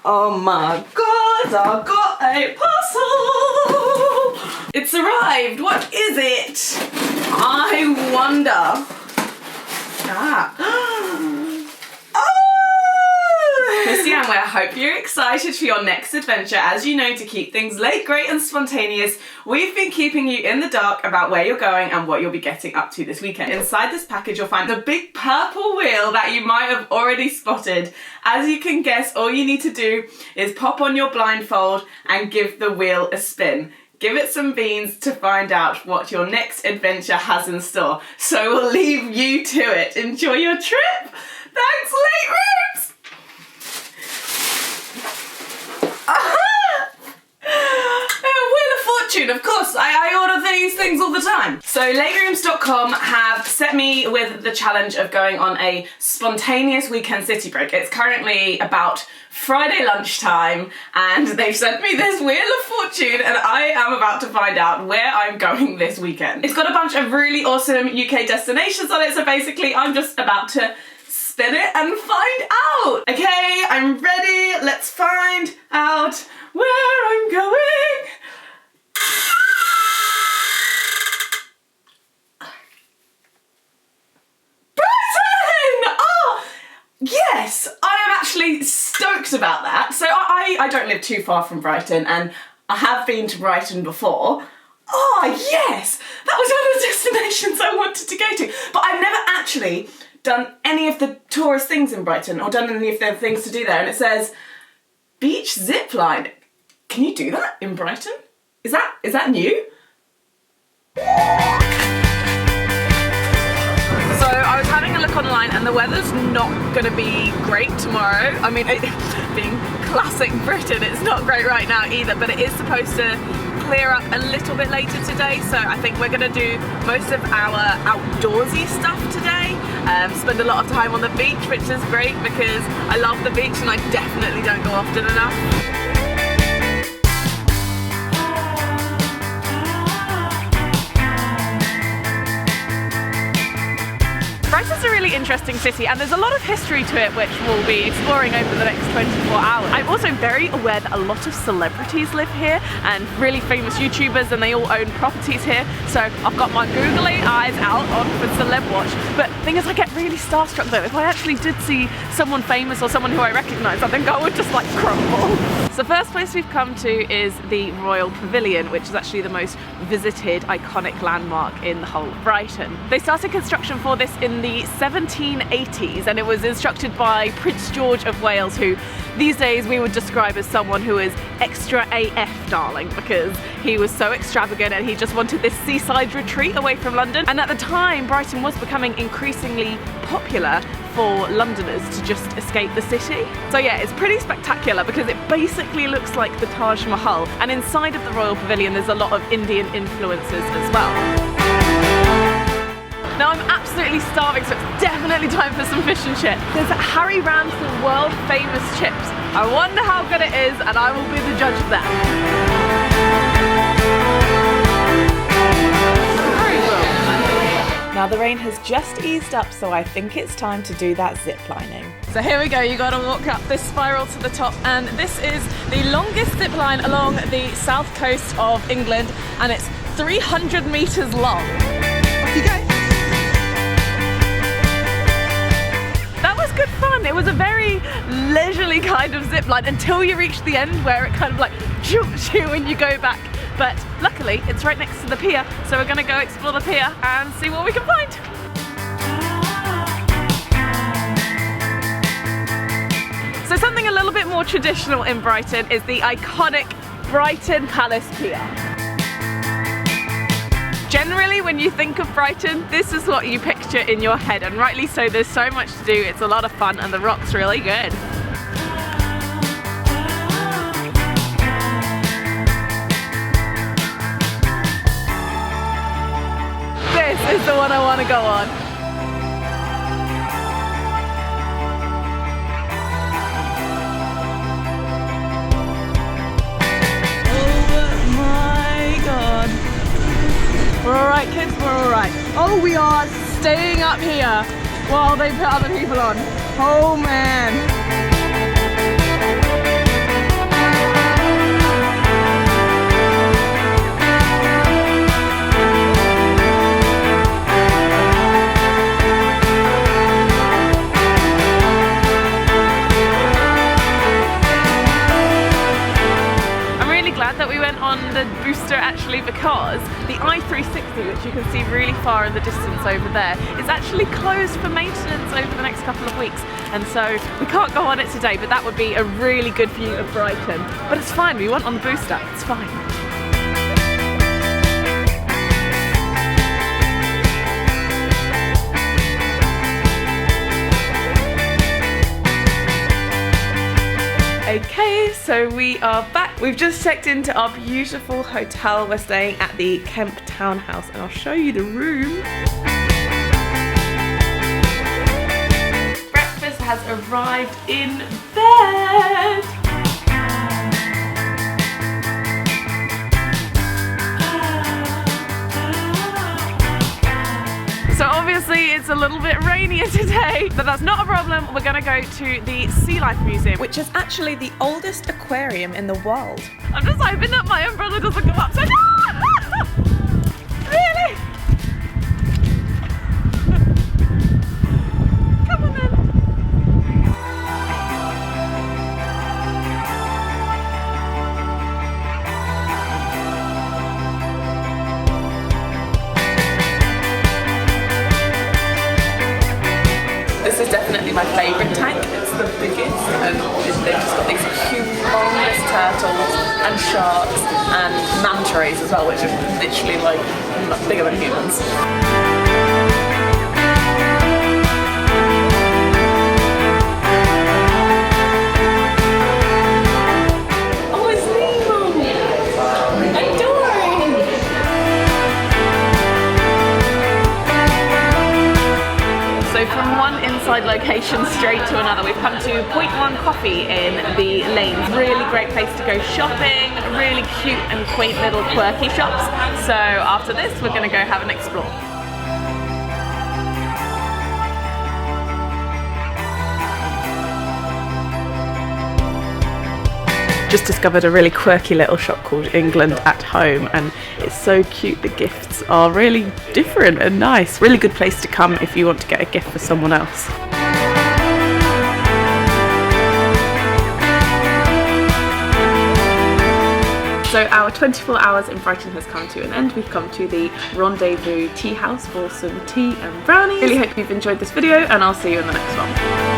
Oh my God, I've got a parcel! It's arrived. What is it? I wonder. Missy and I hope you're excited for your next adventure. As you know, to keep things late, great and spontaneous, we've been keeping you in the dark about where you're going and what you'll be getting up to this weekend. Inside this package you'll find the big purple wheel that you might have already spotted. As you can guess, all you need to do is pop on your blindfold and give the wheel a spin. Give it some beans to find out what your next adventure has in store. So we'll leave you to it. Enjoy your trip. Thanks, Late Rooms! Wheel of Fortune, of course. I order these things all the time. So laterooms.com have set me with the challenge of going on a spontaneous weekend city break. It's currently about Friday lunchtime and they've sent me this Wheel of Fortune and I am about to find out where I'm going this weekend. It's got a bunch of really awesome UK destinations on it, so basically I'm just about to spin it and find out. Okay, I'm ready. Let's find out where I'm going. Brighton! Oh, yes, I am actually stoked about that. So I don't live too far from Brighton and I have been to Brighton before. Oh, yes, that was one of the destinations I wanted to go to. But I've never actually done any of the tourist things in Brighton or done any of the things to do there, and it says beach zipline. Can you do that in Brighton? Is that new? So I was having a look online and the weather's not going to be great tomorrow. I mean, being classic Britain, it's not great right now either, but it is supposed to clear up a little bit later today, so I think we're going to do most of our outdoorsy stuff today. Spend a lot of time on the beach, which is great because I love the beach and I definitely don't go often enough. Brighton's a really interesting city and there's a lot of history to it which we'll be exploring over the next 24 hours. I'm also very aware that a lot of celebrities live here and really famous YouTubers, and they all own properties here, so I've got my googly eyes out on for Celeb Watch. But the thing is, I get really starstruck though. If I actually did see someone famous or someone who I recognise, I think I would just like crumble. So the first place we've come to is the Royal Pavilion, which is actually the most visited iconic landmark in the whole of Brighton. They started construction for this in the 1780s and it was instructed by Prince George of Wales, who these days we would describe as someone who is extra AF darling, because he was so extravagant and he just wanted this seaside retreat away from London. And at the time Brighton was becoming increasingly popular for Londoners to just escape the city. So yeah, it's pretty spectacular because it basically looks like the Taj Mahal, and inside of the Royal Pavilion there's a lot of Indian influences as well. Now I'm absolutely starving, so it's definitely time for some fish and chips. There's Harry Ramsden world famous chips. I wonder how good it is and I will be the judge of that. Now the rain has just eased up, so I think it's time to do that zip lining. So here we go, you gotta walk up this spiral to the top, and this is the longest zip line along the south coast of England, and it's 300 meters long. Off you go. That was good fun. It was a very leisurely kind of zip line until you reach the end where it kind of like jumps you when you go back. But luckily it's right next to the pier, so we're gonna go explore the pier and see what we can find. So something a little bit more traditional in Brighton is the iconic Brighton Palace Pier. Generally, when you think of Brighton, this is what you picture in your head, and rightly so. There's so much to do, it's a lot of fun, and the rock's really good. This is the one I want to go on. Oh my god. We're alright kids, we're alright. Oh, we are staying up here while they put other people on. Oh man. on the booster actually, because the I-360, which you can see really far in the distance over there, is actually closed for maintenance over the next couple of weeks, and so we can't go on it today, but that would be a really good view of Brighton. But it's fine, we went on the booster, it's fine. Okay, so we are back. We've just checked into our beautiful hotel. We're staying at the Kemp Townhouse, and I'll show you the room. Breakfast has arrived in bed. So obviously it's a little bit rainier today, but that's not a problem. We're gonna go to the Sea Life Museum, which is actually the oldest aquarium in the world. I'm just hoping that my umbrella doesn't go upside down. Really? Come on then. This is definitely my favourite tank. It's the biggest, and they've just got these humongous turtles and sharks and manta rays as well, which are literally like bigger than humans. Oh, it's Nemo! Adoring! So from one inside location straight to another, we've come to Point One Coffee in the Lanes. Really great place to go shopping, really cute and quaint little quirky shops. So after this, we're going to go have an explore. Just discovered a really quirky little shop called England at Home, and it's so cute. The gifts are really different and nice. Really good place to come if you want to get a gift for someone else. So our 24 hours in Brighton has come to an end. We've come to the Rendezvous Tea House for some tea and brownies. Really hope you've enjoyed this video, and I'll see you in the next one.